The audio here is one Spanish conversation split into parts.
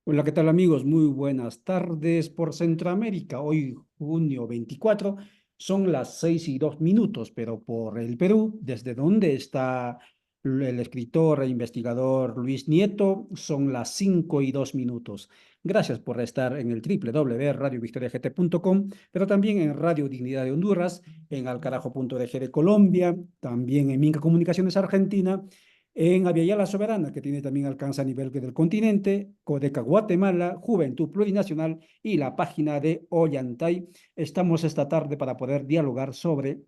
Hola, ¿qué tal amigos? Muy buenas tardes por Centroamérica. Hoy, junio 24, son las 6:02, pero por el Perú, desde donde está el escritor e investigador Luis Nieto, son las 5:02. Gracias por estar en el www.radiovictoriagt.com, pero también en Radio Dignidad de Honduras, en alcarajo.org de Colombia, también en Minca Comunicaciones Argentina, en Aviala Soberana, que tiene también alcance a nivel del continente, Codeca Guatemala, Juventud Plurinacional y la página de Ollantay. Estamos esta tarde para poder dialogar sobre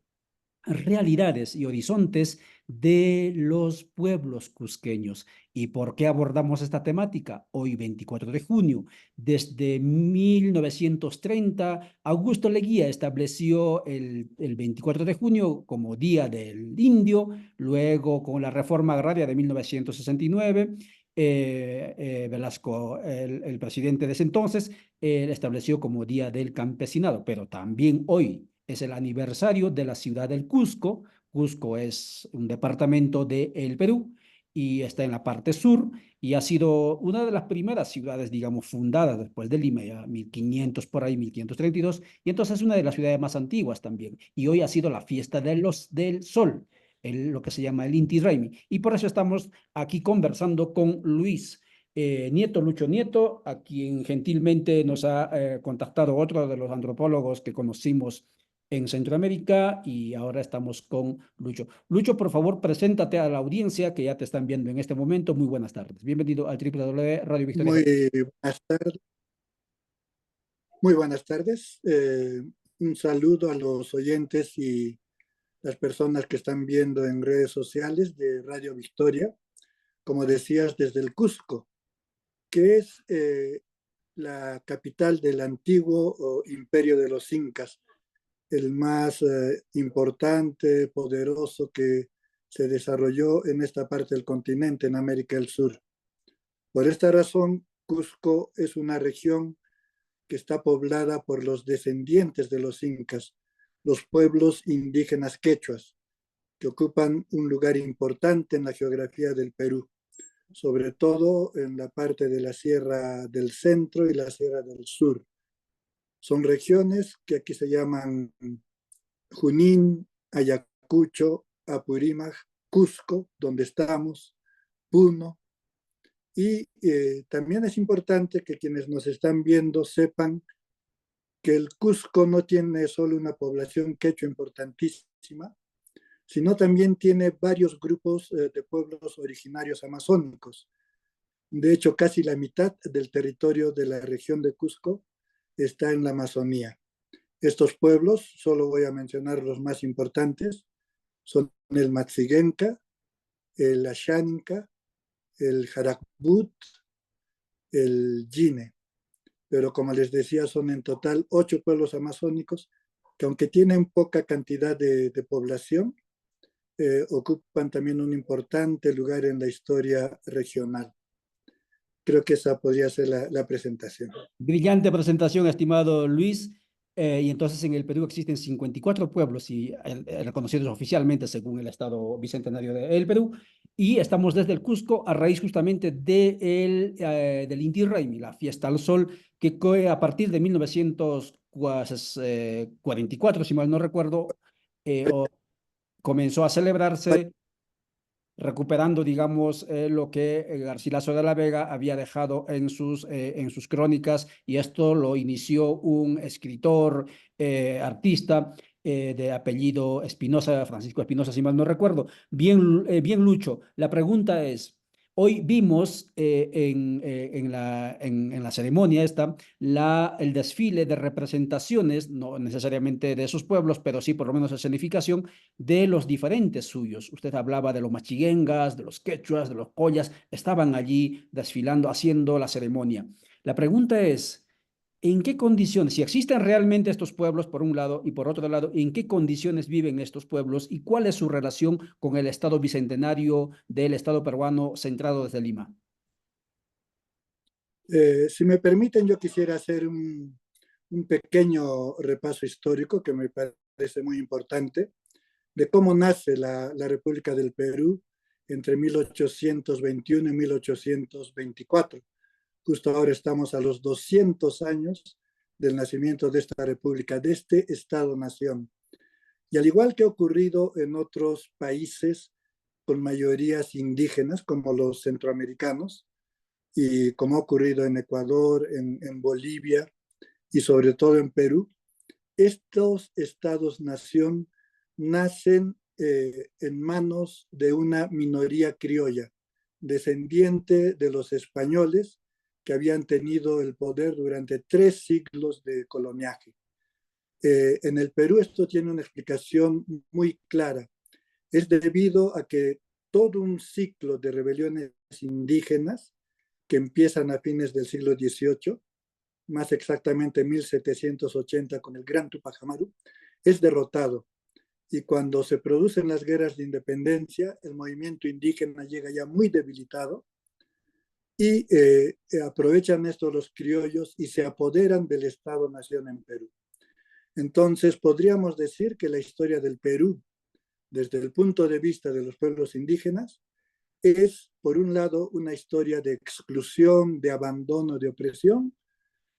realidades y horizontes de los pueblos cusqueños. ¿Y por qué abordamos esta temática? Hoy, 24 de junio, desde 1930, Augusto Leguía estableció el 24 de junio como Día del Indio, luego con la reforma agraria de 1969. Velasco, el presidente de ese entonces, estableció como Día del Campesinado, pero también hoy es el aniversario de la ciudad del Cusco. Cusco es un departamento del Perú y está en la parte sur y ha sido una de las primeras ciudades, digamos, fundadas después de Lima, ya 1500 por ahí, 1532, y entonces es una de las ciudades más antiguas también. Y hoy ha sido la fiesta del sol, lo que se llama el Inti Raymi. Y por eso estamos aquí conversando con Luis Nieto, Lucho Nieto, a quien gentilmente nos ha contactado otro de los antropólogos que conocimos en Centroamérica, y ahora estamos con Lucho. Lucho, por favor, preséntate a la audiencia que ya te están viendo en este momento. Muy buenas tardes. Bienvenido al W Radio Victoria. Muy buenas tardes. Muy buenas tardes. Un saludo a los oyentes y las personas que están viendo en redes sociales de Radio Victoria, como decías, desde el Cusco, que es la capital del antiguo imperio de los Incas, el más importante, poderoso que se desarrolló en esta parte del continente, en América del Sur. Por esta razón, Cusco es una región que está poblada por los descendientes de los incas, los pueblos indígenas quechuas, que ocupan un lugar importante en la geografía del Perú, sobre todo en la parte de la Sierra del Centro y la Sierra del Sur. Son regiones que aquí se llaman Junín, Ayacucho, Apurímac, Cusco, donde estamos, Puno. Y también es importante que quienes nos están viendo sepan que el Cusco no tiene solo una población quechua importantísima, sino también tiene varios grupos de pueblos originarios amazónicos. De hecho, casi la mitad del territorio de la región de Cusco está en la Amazonía. Estos pueblos, solo voy a mencionar los más importantes, son el Matziguenca, el Ashaninka, el Jarakbut, el Yine. Pero como les decía, son en total 8 pueblos amazónicos que aunque tienen poca cantidad de población, ocupan también un importante lugar en la historia regional. Creo que esa podría ser la presentación. Brillante presentación, estimado Luis. Y entonces en el Perú existen 54 pueblos y reconocidos oficialmente según el Estado Bicentenario del Perú. Y estamos desde el Cusco a raíz justamente del Inti Raymi, la fiesta al sol, que a partir de 1944, si mal no recuerdo, comenzó a celebrarse recuperando, digamos, lo que Garcilaso de la Vega había dejado en sus crónicas, y esto lo inició un escritor, artista, de apellido Espinosa, Francisco Espinosa, si mal no recuerdo. Bien, bien, Lucho, la pregunta es, hoy vimos en la ceremonia esta el desfile de representaciones, no necesariamente de esos pueblos, pero sí por lo menos la escenificación de los diferentes suyos. Usted hablaba de los machiguengas, de los quechuas, de los collas, estaban allí desfilando, haciendo la ceremonia. La pregunta es, ¿en qué condiciones, si existen realmente estos pueblos por un lado y por otro lado, en qué condiciones viven estos pueblos y cuál es su relación con el Estado bicentenario del Estado peruano centrado desde Lima? Si me permiten, yo quisiera hacer un pequeño repaso histórico que me parece muy importante de cómo nace la República del Perú entre 1821 y 1824. Justo ahora estamos a los 200 años del nacimiento de esta república, de este Estado-nación. Y al igual que ha ocurrido en otros países con mayorías indígenas, como los centroamericanos, y como ha ocurrido en Ecuador, en Bolivia y sobre todo en Perú, estos estados-nación nacen en manos de una minoría criolla, descendiente de los españoles que habían tenido el poder durante 3 siglos de coloniaje. En el Perú esto tiene una explicación muy clara. Es debido a que todo un ciclo de rebeliones indígenas que empiezan a fines del siglo XVIII, más exactamente 1780 con el Gran Tupac Amaru, es derrotado. Y cuando se producen las guerras de independencia, el movimiento indígena llega ya muy debilitado y aprovechan esto los criollos y se apoderan del Estado-nación en Perú. Entonces, podríamos decir que la historia del Perú, desde el punto de vista de los pueblos indígenas, es, por un lado, una historia de exclusión, de abandono, de opresión,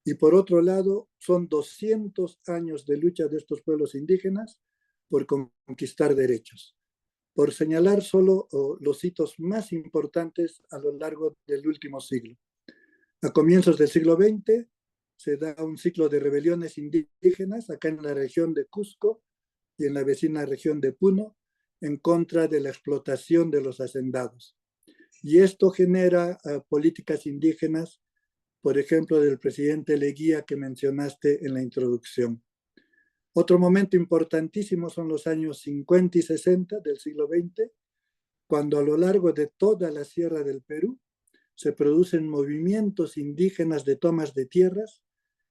y por otro lado, son 200 años de lucha de estos pueblos indígenas por conquistar derechos. Por señalar solo los hitos más importantes a lo largo del último siglo. A comienzos del siglo XX se da un ciclo de rebeliones indígenas acá en la región de Cusco y en la vecina región de Puno en contra de la explotación de los hacendados. Y esto genera políticas indígenas, por ejemplo, del presidente Leguía que mencionaste en la introducción. Otro momento importantísimo son los años 50 y 60 del siglo XX, cuando a lo largo de toda la sierra del Perú se producen movimientos indígenas de tomas de tierras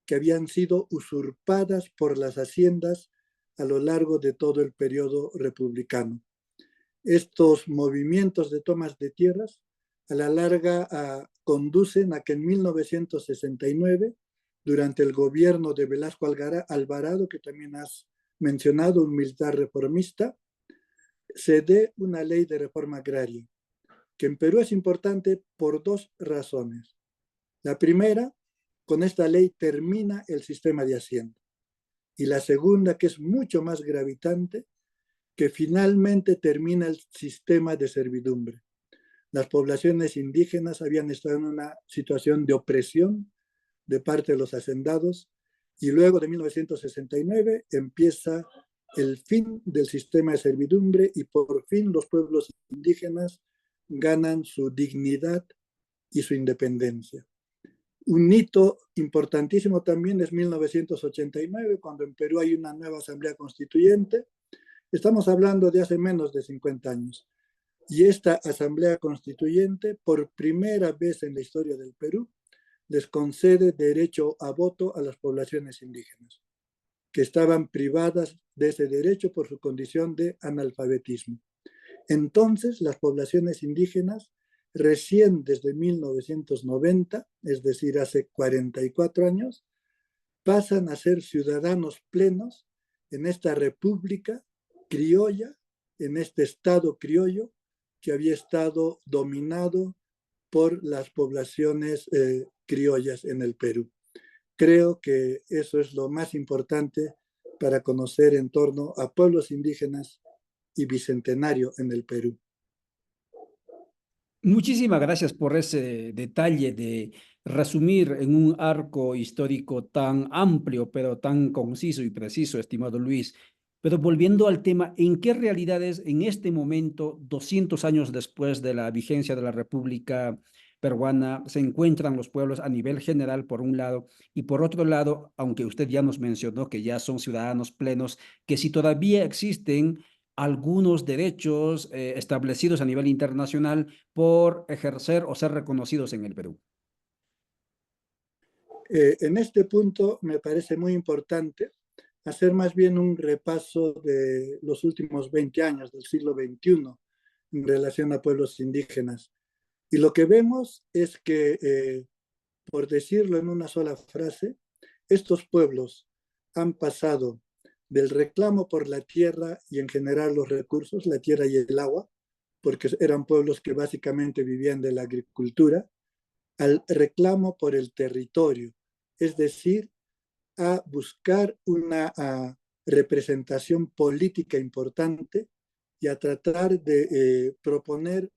que habían sido usurpadas por las haciendas a lo largo de todo el periodo republicano. Estos movimientos de tomas de tierras a la larga conducen a que en 1969, durante el gobierno de Velasco Alvarado, que también has mencionado, un militar reformista, se dé una ley de reforma agraria, que en Perú es importante por 2 razones. La primera, con esta ley termina el sistema de hacienda. Y la segunda, que es mucho más gravitante, que finalmente termina el sistema de servidumbre. Las poblaciones indígenas habían estado en una situación de opresión de parte de los hacendados y luego de 1969 empieza el fin del sistema de servidumbre y por fin los pueblos indígenas ganan su dignidad y su independencia. Un hito importantísimo también es 1989, cuando en Perú hay una nueva asamblea constituyente. Estamos hablando de hace menos de 50 años. Y esta asamblea constituyente, por primera vez en la historia del Perú, les concede derecho a voto a las poblaciones indígenas, que estaban privadas de ese derecho por su condición de analfabetismo. Entonces, las poblaciones indígenas, recién desde 1990, es decir, hace 44 años, pasan a ser ciudadanos plenos en esta república criolla, en este estado criollo que había estado dominado por las poblaciones criollas en el Perú. Creo que eso es lo más importante para conocer en torno a pueblos indígenas y bicentenario en el Perú. Muchísimas gracias por ese detalle de resumir en un arco histórico tan amplio, pero tan conciso y preciso, estimado Luis. Pero volviendo al tema, ¿en qué realidades en este momento, 200 años después de la vigencia de la República Peruana, se encuentran los pueblos a nivel general, por un lado, y por otro lado, aunque usted ya nos mencionó que ya son ciudadanos plenos, que si todavía existen algunos derechos establecidos a nivel internacional por ejercer o ser reconocidos en el Perú? En este punto me parece muy importante hacer más bien un repaso de los últimos 20 años del siglo XXI en relación a pueblos indígenas. Y lo que vemos es que, por decirlo en una sola frase, estos pueblos han pasado del reclamo por la tierra y en general los recursos, la tierra y el agua, porque eran pueblos que básicamente vivían de la agricultura, al reclamo por el territorio, es decir, a buscar una representación política importante y a tratar de proponer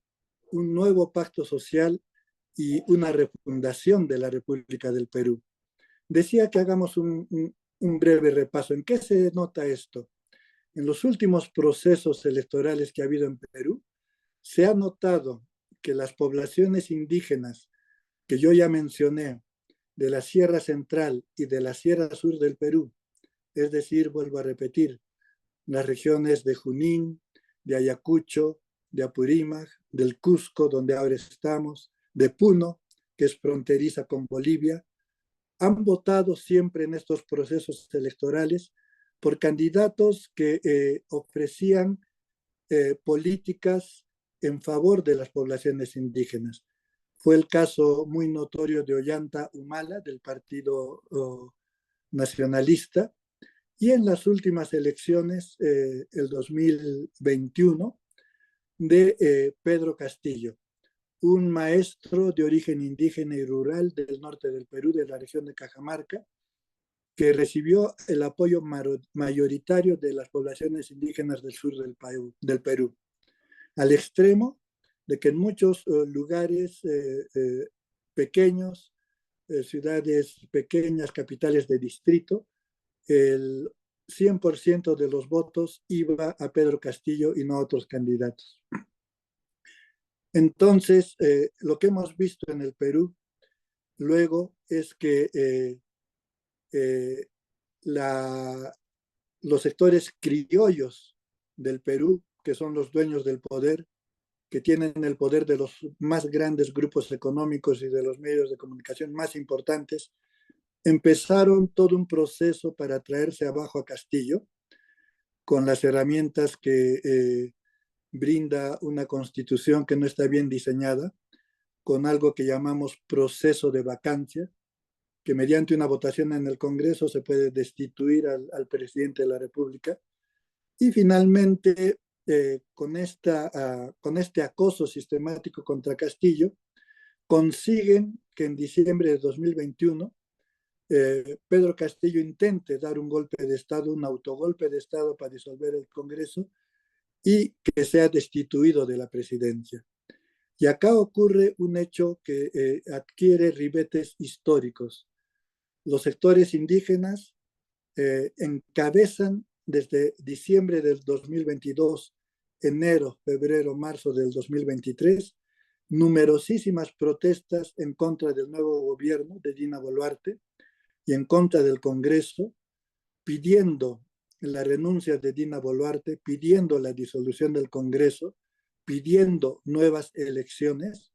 un nuevo pacto social y una refundación de la República del Perú. Decía que hagamos un breve repaso. ¿En qué se nota esto? En los últimos procesos electorales que ha habido en Perú, se ha notado que las poblaciones indígenas que yo ya mencioné, de la Sierra Central y de la Sierra Sur del Perú, es decir, vuelvo a repetir, las regiones de Junín, de Ayacucho, de Apurímac, del Cusco, donde ahora estamos, de Puno, que es fronteriza con Bolivia, han votado siempre en estos procesos electorales por candidatos que ofrecían políticas en favor de las poblaciones indígenas. Fue el caso muy notorio de Ollanta Humala, del Partido Nacionalista, y en las últimas elecciones, el 2021, de Pedro Castillo, un maestro de origen indígena y rural del norte del Perú, de la región de Cajamarca, que recibió el apoyo mayoritario de las poblaciones indígenas del sur del Perú, al extremo de que en muchos lugares pequeños, ciudades pequeñas, capitales de distrito, el 100% de los votos iba a Pedro Castillo y no a otros candidatos. Entonces, lo que hemos visto en el Perú luego es que los sectores criollos del Perú, que son los dueños del poder, que tienen el poder de los más grandes grupos económicos y de los medios de comunicación más importantes, empezaron todo un proceso para traerse abajo a Castillo con las herramientas que brinda una constitución que no está bien diseñada, con algo que llamamos proceso de vacancia, que mediante una votación en el Congreso se puede destituir al presidente de la República. Y finalmente, con este acoso sistemático contra Castillo, consiguen que en diciembre de 2021 Pedro Castillo intente dar un golpe de Estado, un autogolpe de Estado para disolver el Congreso y que sea destituido de la presidencia. Y acá ocurre un hecho que adquiere ribetes históricos. Los sectores indígenas encabezan desde diciembre del 2022, enero, febrero, marzo del 2023, numerosísimas protestas en contra del nuevo gobierno de Dina Boluarte y en contra del Congreso, pidiendo la renuncia de Dina Boluarte, pidiendo la disolución del Congreso, pidiendo nuevas elecciones,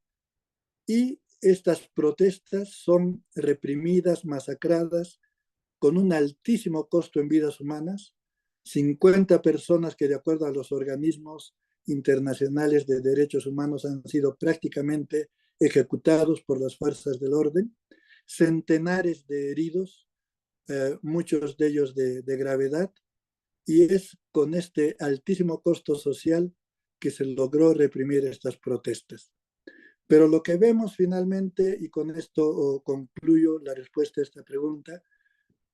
y estas protestas son reprimidas, masacradas, con un altísimo costo en vidas humanas, 50 personas que de acuerdo a los organismos internacionales de derechos humanos han sido prácticamente ejecutados por las fuerzas del orden, centenares de heridos, muchos de ellos de gravedad, y es con este altísimo costo social que se logró reprimir estas protestas. Pero lo que vemos finalmente, y con esto concluyo la respuesta a esta pregunta,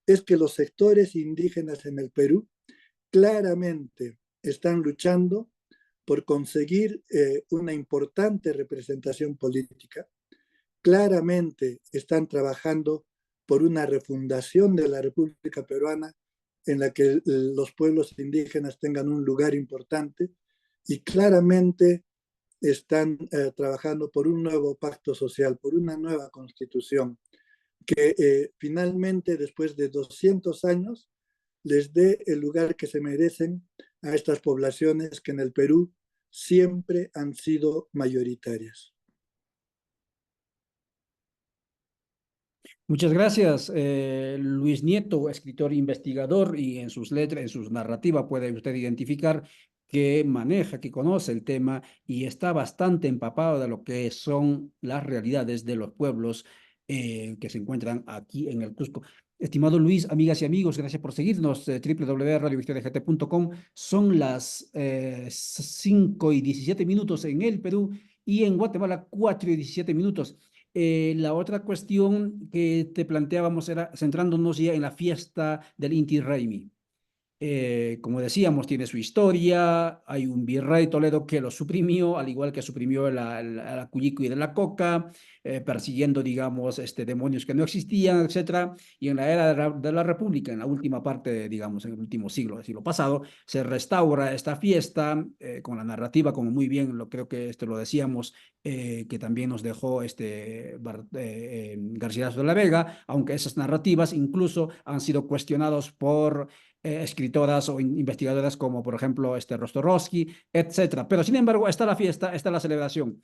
es que los sectores indígenas en el Perú claramente están luchando por conseguir una importante representación política, claramente están trabajando por una refundación de la República Peruana en la que los pueblos indígenas tengan un lugar importante, y claramente están trabajando por un nuevo pacto social, por una nueva constitución que finalmente, después de 200 años, les dé el lugar que se merecen a estas poblaciones que en el Perú siempre han sido mayoritarias. Muchas gracias, Luis Nieto, escritor e investigador, y en sus letras, en sus narrativas puede usted identificar que maneja, que conoce el tema y está bastante empapado de lo que son las realidades de los pueblos que se encuentran aquí en el Cusco. Estimado Luis, amigas y amigos, gracias por seguirnos. www.radiovictoriagt.com. Son las 5:17 en el Perú y en Guatemala 4:17. La otra cuestión que te planteábamos era centrándonos ya en la fiesta del Inti Raymi. Como decíamos, tiene su historia. Hay un virrey Toledo que lo suprimió, al igual que suprimió la Cuyico y de la Coca, persiguiendo, digamos, demonios que no existían, etcétera. Y en la era de la República, en la última parte, digamos, en el último siglo, el siglo pasado, se restaura esta fiesta con la narrativa, como muy bien lo creo que lo decíamos, que también nos dejó Garcilaso de la Vega, aunque esas narrativas incluso han sido cuestionados por escritoras o investigadoras como, por ejemplo, Rostorowski, etcétera. Pero, sin embargo, está la fiesta, está la celebración.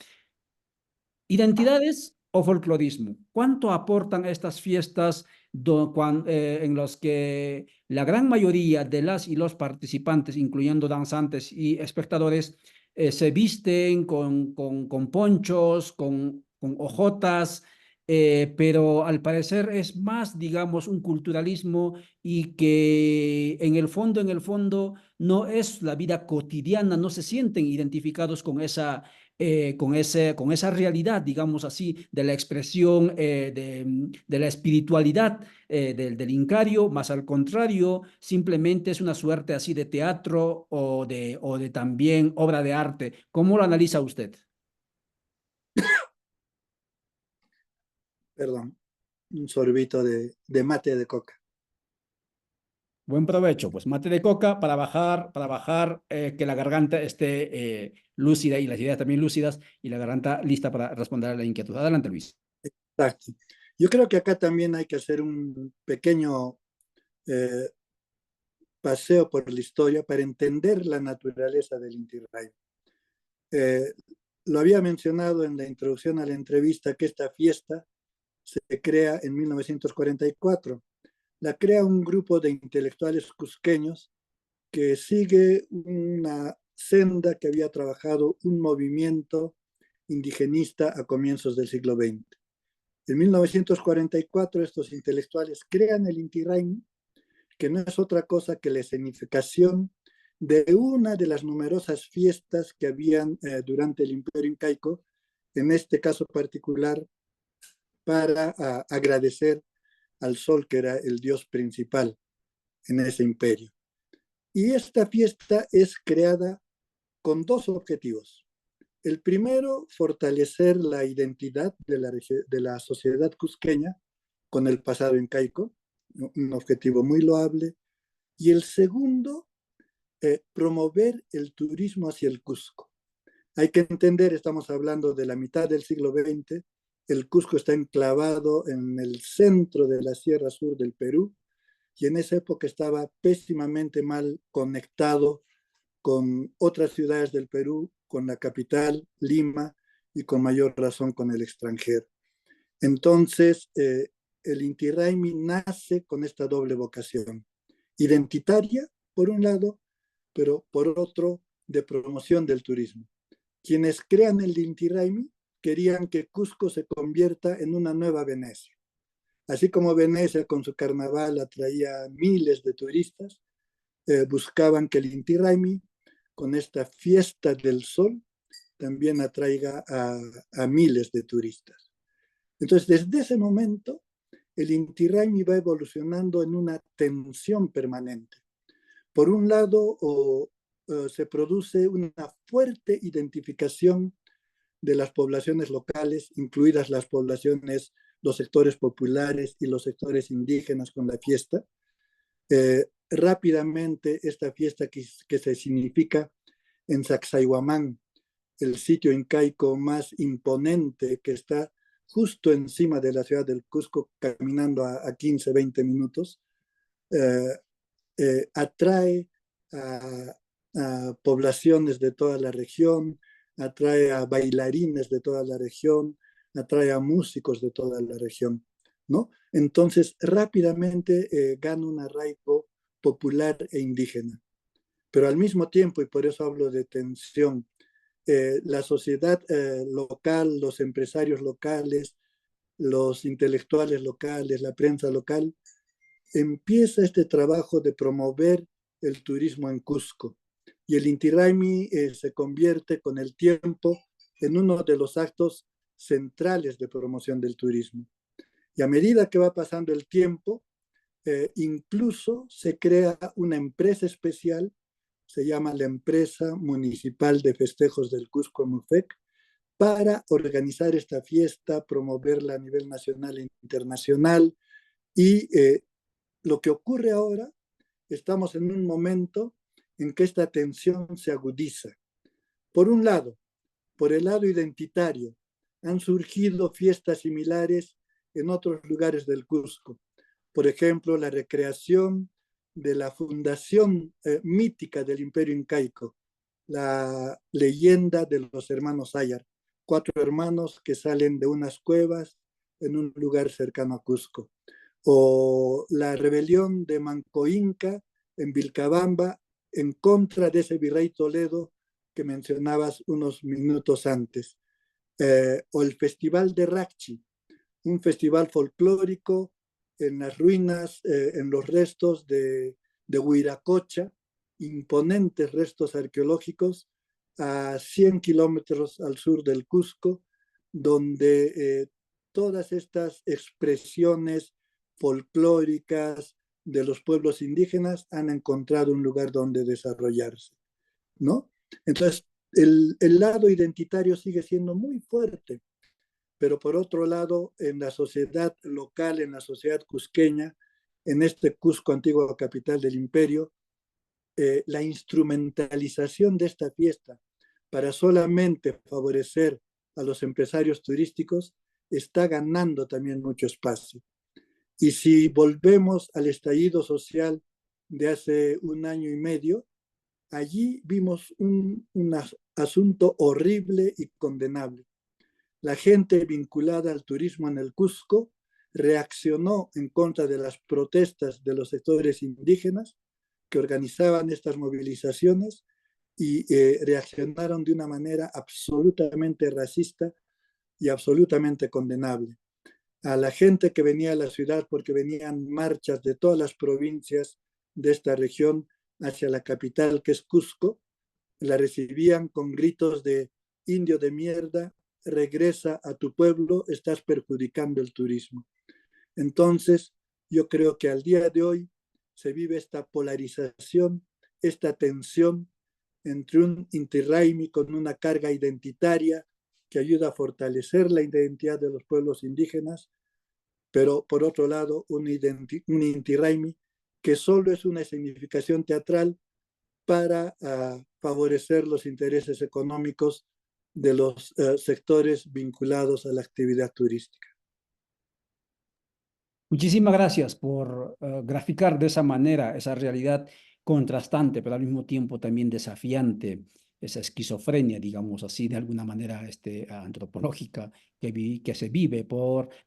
¿Identidades o folclorismo? ¿Cuánto aportan estas fiestas en los que la gran mayoría de las y los participantes, incluyendo danzantes y espectadores, se visten con ponchos, con hojotas, pero al parecer es más, digamos, un culturalismo y que en el fondo, no es la vida cotidiana, no se sienten identificados con esa realidad, digamos así, de la expresión de la espiritualidad del Incario, más al contrario, simplemente es una suerte así de teatro o de también obra de arte? ¿Cómo lo analiza usted? Perdón, un sorbito de mate de coca. Buen provecho, pues mate de coca para bajar que la garganta esté lúcida y las ideas también lúcidas y la garganta lista para responder a la inquietud. Adelante, Luis. Exacto. Yo creo que acá también hay que hacer un pequeño eh, paseo por la historia para entender la naturaleza del Inti Raymi. Eh, lo había mencionado en la introducción a la entrevista que esta fiesta se crea en 1944. La crea un grupo de intelectuales cusqueños que sigue una senda que había trabajado un movimiento indigenista a comienzos del siglo XX. En 1944 estos intelectuales crean el Inti Raymi, que no es otra cosa que la escenificación de una de las numerosas fiestas que habían durante el Imperio Incaico, en este caso particular para agradecer al sol que era el dios principal en ese imperio. Y esta fiesta es creada con dos objetivos. El primero, fortalecer la identidad de la sociedad cusqueña con el pasado incaico, un objetivo muy loable. Y el segundo, promover el turismo hacia el Cusco. Hay que entender, estamos hablando de la mitad del siglo XX, el Cusco está enclavado en el centro de la Sierra Sur del Perú y en esa época estaba pésimamente mal conectado con otras ciudades del Perú, con la capital, Lima, y con mayor razón con el extranjero. Entonces, el Inti Raymi nace con esta doble vocación, identitaria, por un lado, pero por otro, de promoción del turismo. Quienes crean el Inti Raymi querían que Cusco se convierta en una nueva Venecia. Así como Venecia con su carnaval atraía miles de turistas, buscaban que el Inti Raymi, con esta fiesta del sol, también atraiga a miles de turistas. Entonces, desde ese momento, el Inti Raymi va evolucionando en una tensión permanente. Por un lado, se produce una fuerte identificación de las poblaciones locales, incluidas las poblaciones, los sectores populares y los sectores indígenas con la fiesta. Rápidamente, esta fiesta que se significa en Sacsayhuamán, el sitio incaico más imponente que está justo encima de la ciudad del Cusco, caminando a 15, 20 minutos, eh, atrae a poblaciones de toda la región, atrae a bailarines de toda la región, atrae a músicos de toda la región, ¿no? Entonces, rápidamente gana un arraigo popular e indígena. Pero al mismo tiempo, y por eso hablo de tensión, la sociedad local, los empresarios locales, los intelectuales locales, la prensa local, empieza este trabajo de promover el turismo en Cusco. Y el Inti Raymi se convierte con el tiempo en uno de los actos centrales de promoción del turismo. Y a medida que va pasando el tiempo, incluso se crea una empresa especial, se llama la Empresa Municipal de Festejos del Cusco, MUFEC, para organizar esta fiesta, promoverla a nivel nacional e internacional. Y lo que ocurre ahora, estamos en un momento en que esta tensión se agudiza. Por un lado, por el lado identitario, han surgido fiestas similares en otros lugares del Cusco. Por ejemplo, la recreación de la fundación mítica del Imperio Incaico, la leyenda de los hermanos Ayar, 4 hermanos que salen de unas cuevas en un lugar cercano a Cusco. O la rebelión de Manco Inca en Vilcabamba en contra de ese virrey Toledo que mencionabas unos minutos antes. O el Festival de Rachi, un festival folclórico en las ruinas, en los restos de Huiracocha, imponentes restos arqueológicos a 100 kilómetros al sur del Cusco, donde todas estas expresiones folclóricas de los pueblos indígenas han encontrado un lugar donde desarrollarse, ¿no? Entonces, el lado identitario sigue siendo muy fuerte, pero por otro lado, en la sociedad local, en la sociedad cusqueña, en este Cusco, antigua capital del imperio, la instrumentalización de esta fiesta para solamente favorecer a los empresarios turísticos está ganando también mucho espacio. Y si volvemos al estallido social de hace un año y medio, allí vimos un asunto horrible y condenable. La gente vinculada al turismo en el Cusco reaccionó en contra de las protestas de los sectores indígenas que organizaban estas movilizaciones y reaccionaron de una manera absolutamente racista y absolutamente condenable. A la gente que venía a la ciudad, porque venían marchas de todas las provincias de esta región hacia la capital, que es Cusco, la recibían con gritos de indio de mierda, regresa a tu pueblo, estás perjudicando el turismo. Entonces, yo creo que al día de hoy se vive esta polarización, esta tensión entre un Inti Raymi con una carga identitaria que ayuda a fortalecer la identidad de los pueblos indígenas, pero por otro lado un Inti Raymi que solo es una significación teatral para favorecer los intereses económicos de los sectores vinculados a la actividad turística. Muchísimas gracias por graficar de esa manera esa realidad contrastante, pero al mismo tiempo también desafiante, esa esquizofrenia, digamos así, de alguna manera antropológica que se vive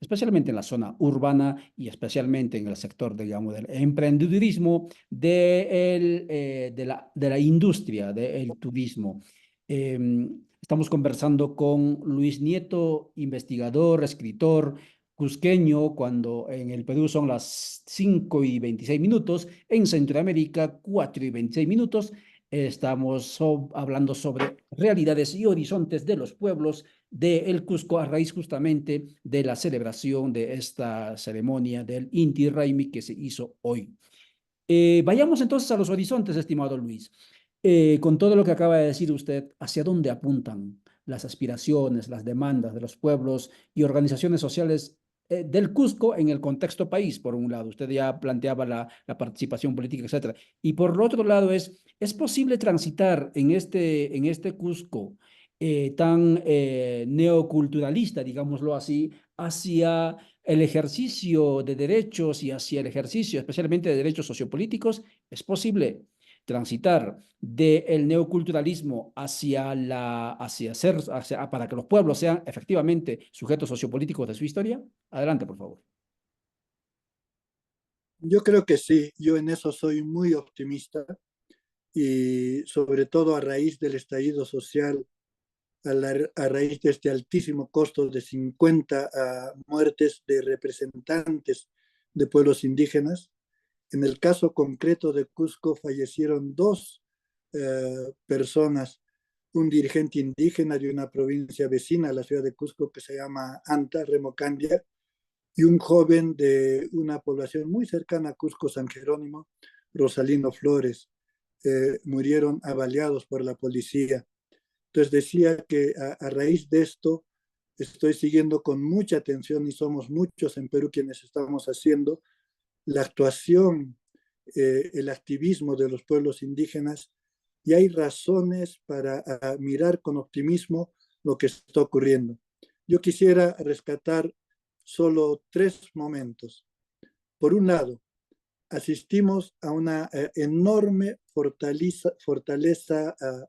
especialmente en la zona urbana y especialmente en el sector, digamos, del emprendedurismo, de la industria del turismo. Estamos conversando con Luis Nieto, investigador, escritor cusqueño, cuando en el Perú son las 5:26, en Centroamérica 4:26. Estamos hablando sobre realidades y horizontes de los pueblos del Cusco a raíz justamente de la celebración de esta ceremonia del Inti Raymi que se hizo hoy. Vayamos entonces a los horizontes, estimado Luis. Con todo lo que acaba de decir usted, ¿hacia dónde apuntan las aspiraciones, las demandas de los pueblos y organizaciones sociales del Cusco en el contexto país? Por un lado, usted ya planteaba la participación política, etcétera. Y por el otro lado, ¿es posible transitar en este Cusco tan neoculturalista, digámoslo así, hacia el ejercicio de derechos y hacia el ejercicio especialmente de derechos sociopolíticos? ¿Es posible transitar del neoculturalismo para que los pueblos sean efectivamente sujetos sociopolíticos de su historia? Adelante, por favor. Yo creo que sí, yo en eso soy muy optimista y sobre todo a raíz del estallido social, a raíz de este altísimo costo de 50 muertes de representantes de pueblos indígenas. En el caso concreto de Cusco fallecieron 2 personas un dirigente indígena de una provincia vecina a la ciudad de Cusco que se llama Anta, Remo Candia, y un joven de una población muy cercana a Cusco, San Jerónimo, Rosalino Flores. Murieron avaliados por la policía. Entonces decía que a raíz de esto estoy siguiendo con mucha atención, y somos muchos en Perú quienes estamos haciendo la actuación, el activismo de los pueblos indígenas, y hay razones para mirar con optimismo lo que está ocurriendo. Yo quisiera rescatar solo tres momentos. Por un lado, asistimos a una enorme fortaleza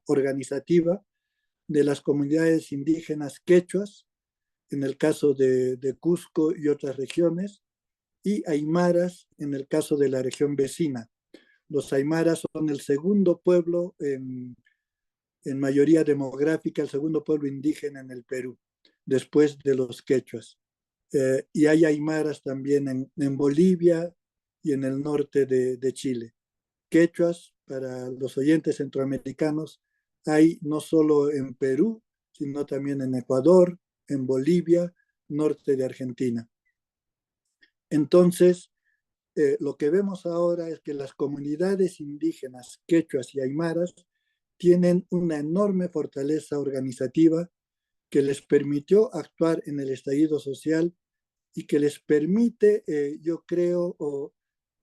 organizativa de las comunidades indígenas quechuas, en el caso de Cusco y otras regiones, y aymaras en el caso de la región vecina. Los aymaras son el segundo pueblo en mayoría demográfica, el segundo pueblo indígena en el Perú, después de los quechuas. Y hay aymaras también en Bolivia y en el norte de Chile. Quechuas, para los oyentes centroamericanos, hay no solo en Perú, sino también en Ecuador, en Bolivia, norte de Argentina. Entonces, lo que vemos ahora es que las comunidades indígenas quechuas y aymaras tienen una enorme fortaleza organizativa que les permitió actuar en el estallido social y que les permite, yo creo,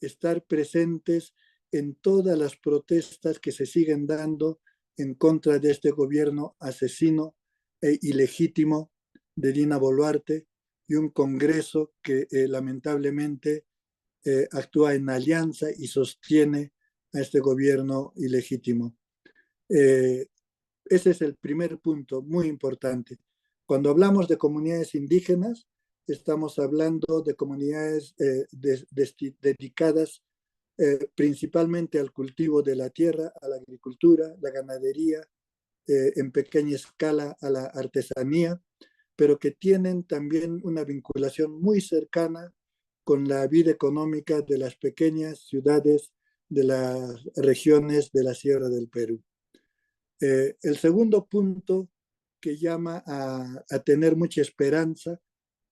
estar presentes en todas las protestas que se siguen dando en contra de este gobierno asesino e ilegítimo de Dina Boluarte, y un Congreso que lamentablemente actúa en alianza y sostiene a este gobierno ilegítimo. Eh, Ese es el primer punto muy importante. Cuando hablamos de comunidades indígenas, estamos hablando de comunidades dedicadas principalmente al cultivo de la tierra, a la agricultura, la ganadería, en pequeña escala a la artesanía, pero que tienen también una vinculación muy cercana con la vida económica de las pequeñas ciudades de las regiones de la Sierra del Perú. El segundo punto que llama a tener mucha esperanza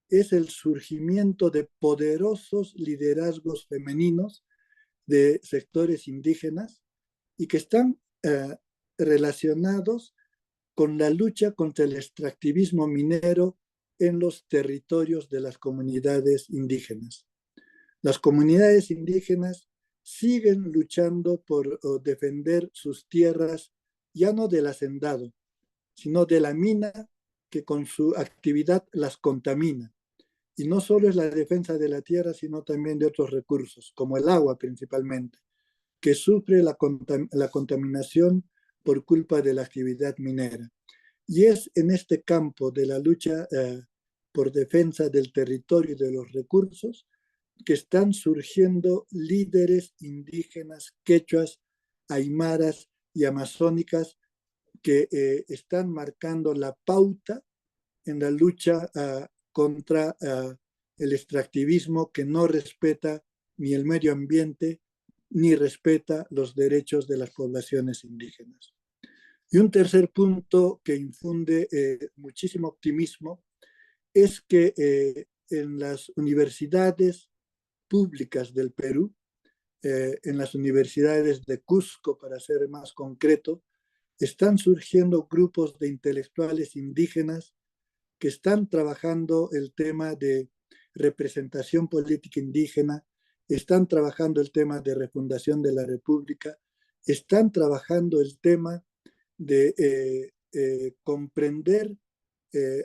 es el surgimiento de poderosos liderazgos femeninos de sectores indígenas y que están relacionados con la lucha contra el extractivismo minero en los territorios de las comunidades indígenas. Las comunidades indígenas siguen luchando por defender sus tierras, ya no del hacendado, sino de la mina que con su actividad las contamina. Y no solo es la defensa de la tierra, sino también de otros recursos, como el agua principalmente, que sufre la contaminación por culpa de la actividad minera. Y es en este campo de la lucha por defensa del territorio y de los recursos que están surgiendo líderes indígenas, quechuas, aymaras y amazónicas que están marcando la pauta en la lucha contra el extractivismo que no respeta ni el medio ambiente ni respeta los derechos de las poblaciones indígenas. Y un tercer punto que infunde muchísimo optimismo es que en las universidades públicas del Perú, en las universidades de Cusco, para ser más concreto, están surgiendo grupos de intelectuales indígenas que están trabajando el tema de representación política indígena, están trabajando el tema de refundación de la República, están trabajando el tema de comprender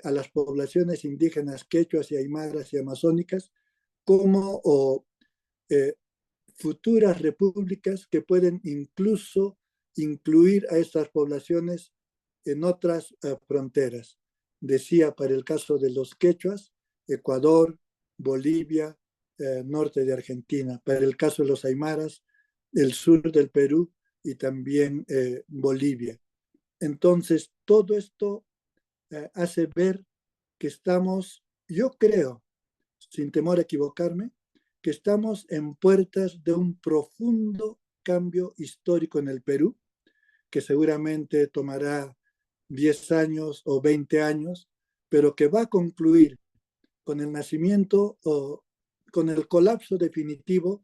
a las poblaciones indígenas quechuas y aymaras y amazónicas como eh, futuras repúblicas que pueden incluso incluir a estas poblaciones en otras fronteras. Decía, para el caso de los quechuas, Ecuador, Bolivia, norte de Argentina. Para el caso de los aymaras, el sur del Perú y también Bolivia. Entonces, todo esto hace ver que estamos, yo creo, sin temor a equivocarme, que estamos en puertas de un profundo cambio histórico en el Perú, que seguramente tomará 10 años o 20 años, pero que va a concluir con el nacimiento o con el colapso definitivo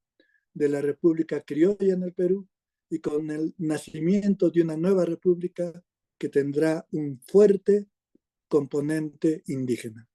de la República Criolla en el Perú y con el nacimiento de una nueva república que tendrá un fuerte componente indígena.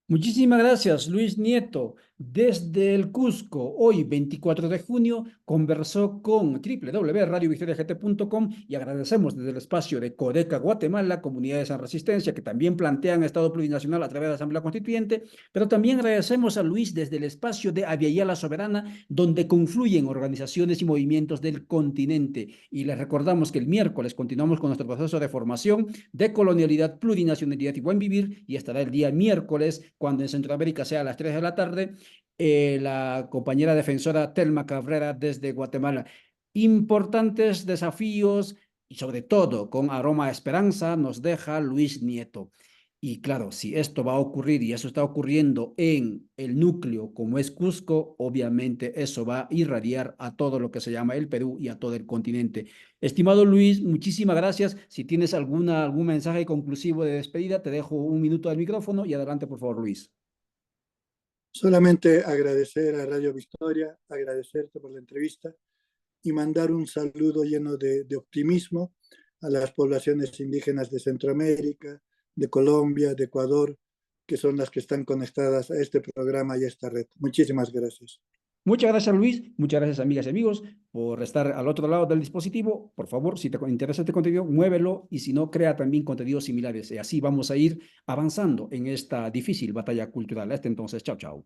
Muchísimas gracias, Luis Nieto. Desde el Cusco, hoy 24 de junio, conversó con www.radiovictoriagt.com y agradecemos desde el espacio de Codeca Guatemala, Comunidades en Resistencia, que también plantean Estado plurinacional a través de la Asamblea Constituyente, pero también agradecemos a Luis desde el espacio de Aviala Soberana, donde confluyen organizaciones y movimientos del continente. Y les recordamos que el miércoles continuamos con nuestro proceso de formación de colonialidad, plurinacionalidad y buen vivir, y estará el día miércoles, cuando en Centroamérica sea a las 3 de la tarde, la compañera defensora Telma Cabrera desde Guatemala. Importantes desafíos y sobre todo con aroma a esperanza nos deja Luis Nieto. Y claro, si esto va a ocurrir y eso está ocurriendo en el núcleo como es Cusco, obviamente eso va a irradiar a todo lo que se llama el Perú y a todo el continente. Estimado Luis, muchísimas gracias. Si tienes algún mensaje conclusivo de despedida, te dejo un minuto del micrófono y adelante, por favor, Luis. Solamente agradecer a Radio Victoria, agradecerte por la entrevista y mandar un saludo lleno de optimismo a las poblaciones indígenas de Centroamérica, de Colombia, de Ecuador, que son las que están conectadas a este programa y a esta red. Muchísimas gracias. Muchas gracias, Luis. Muchas gracias, amigas y amigos, por estar al otro lado del dispositivo. Por favor, si te interesa este contenido, muévelo y si no, crea también contenidos similares. Y así vamos a ir avanzando en esta difícil batalla cultural. Hasta entonces, chao, chao.